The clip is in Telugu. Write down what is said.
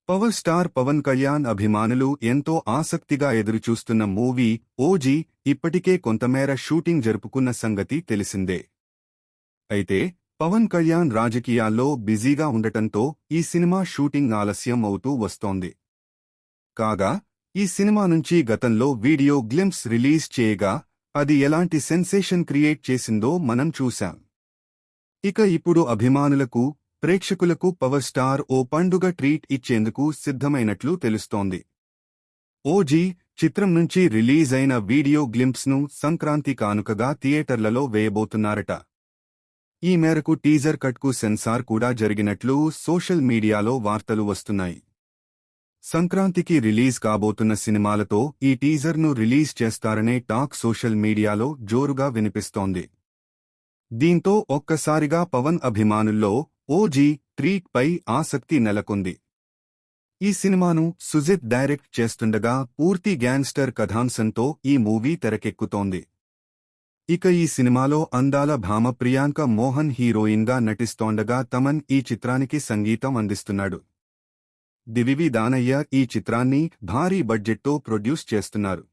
పవర్ స్టార్ పవన్ కళ్యాణ్ అభిమానులు ఎంతో ఆసక్తిగా ఎదురుచూస్తున్న మూవీ ఓజీ ఇప్పటికే కొంతమేర షూటింగ్ జరుపుకున్న సంగతి తెలిసిందే. అయితే పవన్ కళ్యాణ్ రాజకీయాల్లో బిజీగా ఉండటంతో ఈ సినిమా షూటింగ్ ఆలస్యం అవుతూ వస్తోంది. కాగా ఈ సినిమా నుంచి గతంలో వీడియో గ్లింప్స్ రిలీజ్ చేయగా అది ఎలాంటి సెన్సేషన్ క్రియేట్ చేసిందో మనం చూశాం. ఇక ఇప్పుడు అభిమానులకు, ప్రేక్షకులకు పవర్ స్టార్ ఓ పండుగ ట్రీట్ ఇచ్చేందుకు సిద్ధమైనట్లు తెలుస్తోంది. ఓజీ చిత్రం నుంచి రిలీజ్ అయిన వీడియో గ్లింప్స్ను సంక్రాంతి కానుకగా థియేటర్లలో వేయబోతున్నారట. ఈ మేరకు టీజర్ కట్కు సెన్సార్ కూడా జరిగినట్లు సోషల్ మీడియాలో వార్తలు వస్తున్నాయి. సంక్రాంతికి రిలీజ్ కాబోతున్న సినిమాలతో ఈ టీజర్ను రిలీజ్ చేస్తారనే టాక్ సోషల్ మీడియాలో జోరుగా వినిపిస్తోంది. దీంతో ఒక్కసారిగా పవన్ అభిమానుల్లో ఓజీ ట్రీట్ పై ఆసక్తి నెలకొంది. ఈ సినిమాను సుజిత్ డైరెక్ట్ చేస్తుండగా పూర్తి గ్యాంగ్స్టర్ కథాంశంతో ఈ మూవీ తెరకెక్కుతోంది. ఇక ఈ సినిమాలో అందాల భామ ప్రియాంక మోహన్ హీరోయిన్గా నటిస్తోండగా తమన్ ఈ చిత్రానికి సంగీతం అందిస్తున్నాడు. దివివి దానయ్య ఈ చిత్రాన్ని భారీ బడ్జెట్తో ప్రొడ్యూస్ చేస్తున్నారు.